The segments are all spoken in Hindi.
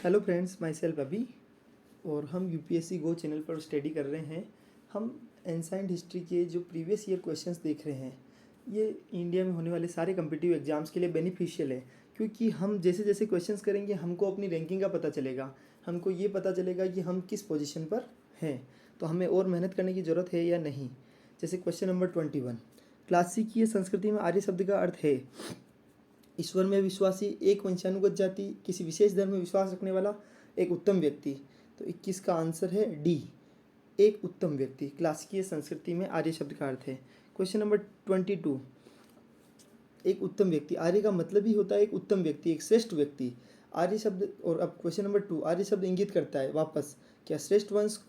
हेलो फ्रेंड्स, माई सेल्फ अभी और हम यूपीएससी गो चैनल पर स्टडी कर रहे हैं। हम एंसाइंट हिस्ट्री के जो प्रीवियस ईयर क्वेश्चंस देख रहे हैं। ये इंडिया में होने वाले सारे कम्पिटिटिव एग्जाम्स के लिए बेनिफिशियल है, क्योंकि हम जैसे जैसे क्वेश्चंस करेंगे हमको अपनी रैंकिंग का पता चलेगा। हमको ये पता चलेगा कि हम किस पोजीशन पर हैं, तो हमें और मेहनत करने की ज़रूरत है या नहीं। जैसे क्वेश्चन नंबर 21, क्लासिकीय संस्कृति में आर्य शब्द का अर्थ है ईश्वर में विश्वासी, एक वंशानुगत जाति, किसी विशेष धर्म में विश्वास रखने वाला, एक उत्तम व्यक्ति। तो 21 का आंसर है डी, एक उत्तम व्यक्ति। क्लासिकीय संस्कृति में आर्य शब्द का अर्थ है। क्वेश्चन नंबर 22, एक उत्तम व्यक्ति, आर्य का मतलब ही होता है एक उत्तम व्यक्ति, एक श्रेष्ठ व्यक्ति। आर्य शब्द, और अब क्वेश्चन नंबर 2, आर्य शब्द इंगित करता है वापस क्या श्रेष्ठ वंश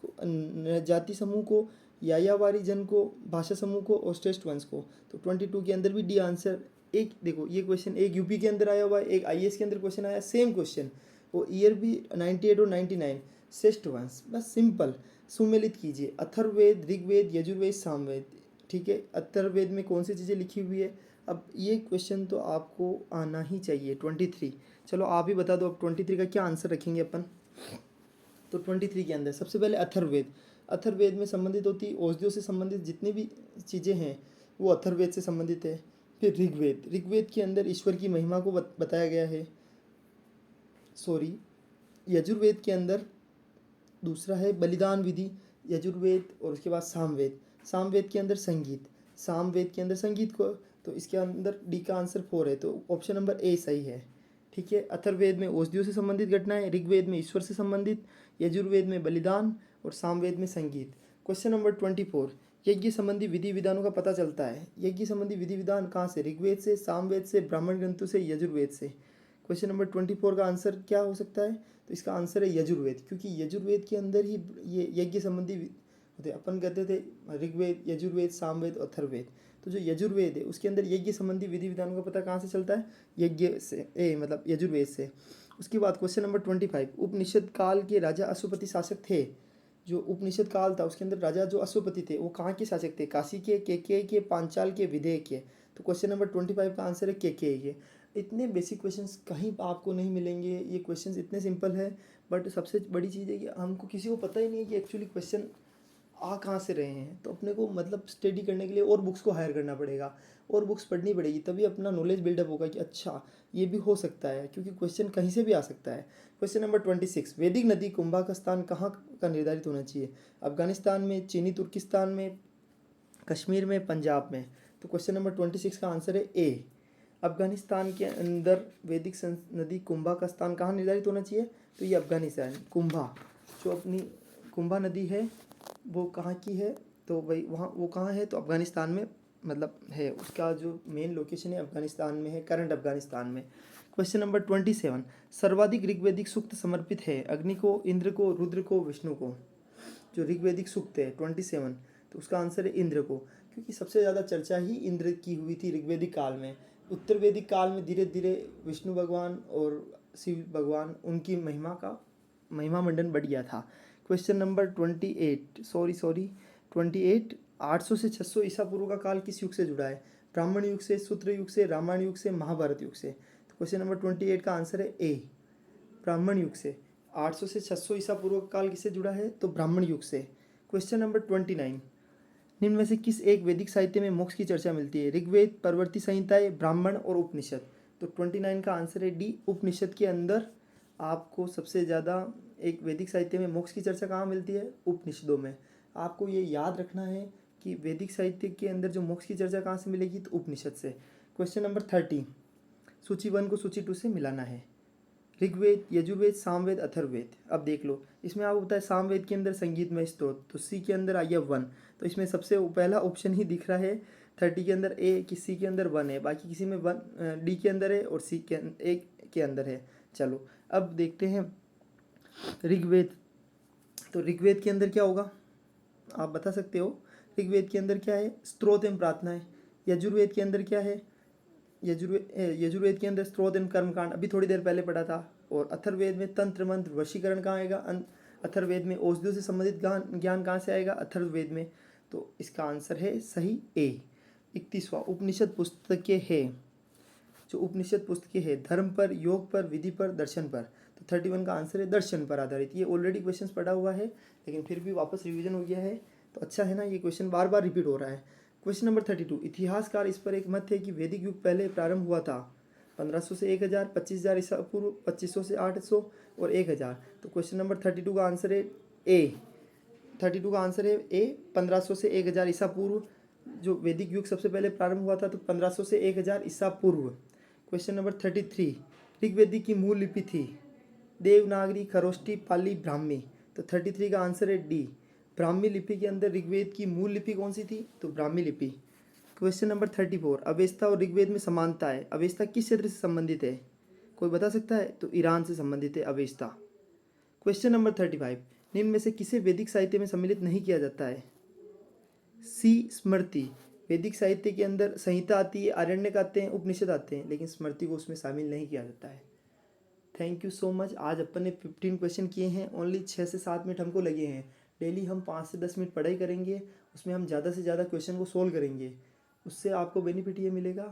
जाति समूह को, यायावारी जन को, भाषा समूह को और श्रेष्ठ वंश को। तो 22 के अंदर भी डी आंसर। एक देखो, ये क्वेश्चन एक यूपी के अंदर आया हुआ है, एक आईएएस के अंदर क्वेश्चन आया, सेम क्वेश्चन, वो ईयर भी 98 और 99, श्रेष्ठ वंश। बस सिंपल सुमेलित कीजिए, अथर्ववेद, ऋग्वेद, यजुर्वेद, सामवेद। ठीक है, अथर्ववेद में कौन सी चीज़ें लिखी हुई है। अब ये क्वेश्चन तो आपको आना ही चाहिए। 23, चलो आप ही बता दो अब 23 का क्या आंसर रखेंगे अपन। तो 23 के अंदर सबसे पहले अथर्ववेद। अथर्ववेद में संबंधित होती औषधियों से संबंधित जितनी भी चीज़ें हैं वो अथर्ववेद से संबंधित है। फिर ऋग्वेद, ऋग्वेद के अंदर ईश्वर की महिमा को बताया गया है। सॉरी, यजुर्वेद के अंदर दूसरा है बलिदान विधि, यजुर्वेद। और उसके बाद सामवेद, सामवेद के अंदर संगीत, सामवेद के अंदर संगीत को। तो इसके अंदर डी का आंसर 4 है, तो ऑप्शन नंबर ए सही है। ठीक है, अथर्ववेद में औषधियों से संबंधित घटनाएं, ऋग्वेद में ईश्वर से संबंधित, यजुर्वेद में बलिदान और सामवेद में संगीत। क्वेश्चन नंबर 24, यज्ञ संबंधी विधि विधानों का पता चलता है। यज्ञ संबंधी विधि विधान कहाँ से, ऋग्वेद से, सामवेद से, ब्राह्मण ग्रंथों से, यजुर्वेद से। क्वेश्चन नंबर 24 का आंसर क्या हो सकता है, तो इसका आंसर है यजुर्वेद, क्योंकि यजुर्वेद के अंदर ही ये यज्ञ संबंधी होते। अपन कहते थे ऋग्वेद, यजुर्वेद, सामवेद, अथर्ववेद। तो जो यजुर्वेद है उसके अंदर यज्ञ संबंधी विधि विधानों का पता कहाँ से चलता है, यज्ञ से, मतलब यजुर्वेद से। उसके बाद क्वेश्चन नंबर 25, उपनिषद काल के राजा अश्वपति शासक थे। जो उपनिषद काल था उसके अंदर राजा जो अश्वपति थे वो कहाँ के शासक थे, काशी के, के, पांचाल के, विदेह के। तो क्वेश्चन नंबर 25 का आंसर है के। इतने बेसिक क्वेश्चंस कहीं आपको नहीं मिलेंगे। ये क्वेश्चंस इतने सिंपल है, बट सबसे बड़ी चीज़ है कि हमको किसी को पता ही नहीं है कि एक्चुअली क्वेश्चन आ कहाँ से रहे हैं। तो अपने को मतलब स्टडी करने के लिए और बुक्स को हायर करना पड़ेगा, और बुक्स पढ़नी पड़ेगी, तभी अपना नॉलेज बिल्डअप होगा कि अच्छा ये भी हो सकता है, क्योंकि क्वेश्चन कहीं से भी आ सकता है। क्वेश्चन नंबर 26, वैदिक नदी कुंभा का स्थान कहाँ का निर्धारित होना चाहिए, अफगानिस्तान में, चीनी तुर्किस्तान में, कश्मीर में, पंजाब में। तो क्वेश्चन नंबर 26 का आंसर है ए, अफगानिस्तान के अंदर वैदिक नदी कुंभा का स्थान कहाँ निर्धारित होना चाहिए, तो ये अफगानिस्तान। कुंभा जो अपनी कुंभा नदी है वो कहाँ की है, तो वही वहाँ वो कहाँ है, तो अफगानिस्तान में मतलब है, उसका जो मेन लोकेशन है अफगानिस्तान में है, करंट अफगानिस्तान में। क्वेश्चन नंबर 27, सर्वाधिक ऋग्वेदिक सूक्त समर्पित है अग्नि को, इंद्र को, रुद्र को, विष्णु को। जो ऋग्वेदिक सूक्त है 27, तो उसका आंसर है इंद्र को, क्योंकि सबसे ज़्यादा चर्चा ही इंद्र की हुई थी ऋग्वेदिक काल में। उत्तर वैदिक काल में धीरे धीरे विष्णु भगवान और शिव भगवान उनकी महिमा मंडन बढ़ गया था। क्वेश्चन नंबर 28, 800 से 600 ईसा पूर्व का काल किस युग से जुड़ा है, ब्राह्मण युग से, सूत्र युग से, रामायण युग से, महाभारत युग से। तो क्वेश्चन नंबर 28 का आंसर है ए, ब्राह्मण युग से। 800 से 600 ईसा पूर्व का काल किससे जुड़ा है, तो ब्राह्मण युग से। क्वेश्चन नंबर 29, निम्न में से किस एक वैदिक साहित्य में मोक्ष की चर्चा मिलती है, ऋग्वेद, परवर्ती संहिताएं, ब्राह्मण और उपनिषद। तो 29 का आंसर है डी, उपनिषद के अंदर आपको सबसे ज़्यादा एक वैदिक साहित्य में मोक्ष की चर्चा कहाँ मिलती है, उपनिषदों में। आपको ये याद रखना है कि वैदिक साहित्य के अंदर जो मोक्ष की चर्चा कहाँ से मिलेगी, तो उपनिषद से। क्वेश्चन नंबर 30, सूची 1 को सूची 2 से मिलाना है। ऋग्वेद, यजुर्वेद, सामवेद, अथर्ववेद। अब देख लो, इसमें आपको पता है सामवेद के अंदर संगीतमय स्त्रोत, तो सी के अंदर आइए 1। तो इसमें सबसे पहला ऑप्शन ही दिख रहा है 30 के अंदर ए, कि सी के अंदर 1 है, बाकी किसी में 1 डी के अंदर है और सी के ए के अंदर है। चलो अब देखते हैं ऋग्वेद। तो ऋग्वेद के अंदर क्या होगा, आप बता सकते हो। ऋग्वेद के अंदर क्या है, स्त्रोत एवं प्रार्थनाएं। यजुर्वेद के अंदर क्या है, यजुर्वेद के अंदर स्त्रोत एवं कर्मकांड, अभी थोड़ी देर पहले पढ़ा था। और अथर्ववेद में तंत्र मंत्र वशीकरण कहाँ आएगा, अथर्ववेद में औषधियों से संबंधित ज्ञान कहाँ से आएगा, अथर्ववेद में। तो इसका आंसर है सही ए। 31वां, उपनिषद पुस्तकें है, जो उपनिषद पुस्तकें है धर्म पर, योग पर, विधि पर, दर्शन पर। तो 31 का आंसर है दर्शन पर आधारित। ये ऑलरेडी क्वेश्चन पढ़ा हुआ है लेकिन फिर भी वापस रिवीजन हो गया है, तो अच्छा है ना, ये क्वेश्चन बार बार रिपीट हो रहा है। क्वेश्चन नंबर 32, इतिहासकार इस पर एक मत है कि वैदिक युग पहले प्रारंभ हुआ था 1500 से 1000, 25,000 ईसा पूर्व, 2500 से 800 और 1000। तो क्वेश्चन नंबर 32 का आंसर है ए। 32 का आंसर है ए, 1500 से 1000 ईसा पूर्व। जो वैदिक युग सबसे पहले प्रारंभ हुआ था तो 1500 से 1000 ईसा पूर्व। क्वेश्चन नंबर 33, ऋग्वेदिक की मूल लिपि थी देवनागरी, खरोष्टी, पाली, ब्राह्मी। तो 33 का आंसर है डी, ब्राह्मी लिपि के अंदर ऋग्वेद की मूल लिपि कौन सी थी, तो ब्राह्मी लिपि। क्वेश्चन नंबर 34, अवेस्ता और ऋग्वेद में समानता है। अवेस्ता किस क्षेत्र से संबंधित है, कोई बता सकता है, तो ईरान से संबंधित है अवेस्ता। क्वेश्चन नंबर 35, निम्न में से किसे वैदिक साहित्य में सम्मिलित नहीं किया जाता है, सी स्मृति। वैदिक साहित्य के अंदर संहिता आती है, आरण्यक आते हैं, उपनिषद आते हैं, लेकिन स्मृति को उसमें शामिल नहीं किया जाता है। Thank you so much. आज अपन ने 15 क्वेश्चन किए हैं, ओनली 6 से 7 मिनट हमको लगे हैं। डेली हम 5 से 10 मिनट पढ़ाई करेंगे, उसमें हम ज़्यादा से ज़्यादा क्वेश्चन को सोल्व करेंगे। उससे आपको बेनिफिट ये मिलेगा,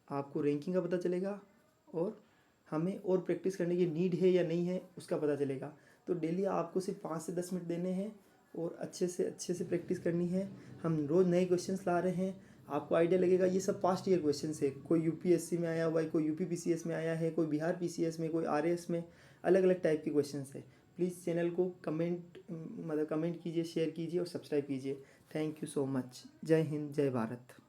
आपको रैंकिंग का पता चलेगा और हमें और प्रैक्टिस करने की नीड है या नहीं है उसका पता चलेगा। तो डेली आपको सिर्फ 5 से 10 मिनट देने हैं और अच्छे से प्रैक्टिस करनी है। हम रोज़ नए क्वेश्चंस ला रहे हैं, आपको आइडिया लगेगा ये सब पास्ट ईयर क्वेश्चंस है। कोई यूपीएससी में आया हुआ है, कोई यूपी पीसीएस में आया है, कोई बिहार पीसीएस में, कोई आरएएस में, अलग अलग टाइप के क्वेश्चंस है। प्लीज़ चैनल को कमेंट कीजिए, शेयर कीजिए और सब्सक्राइब कीजिए। Thank you so much. जय हिंद, जय भारत।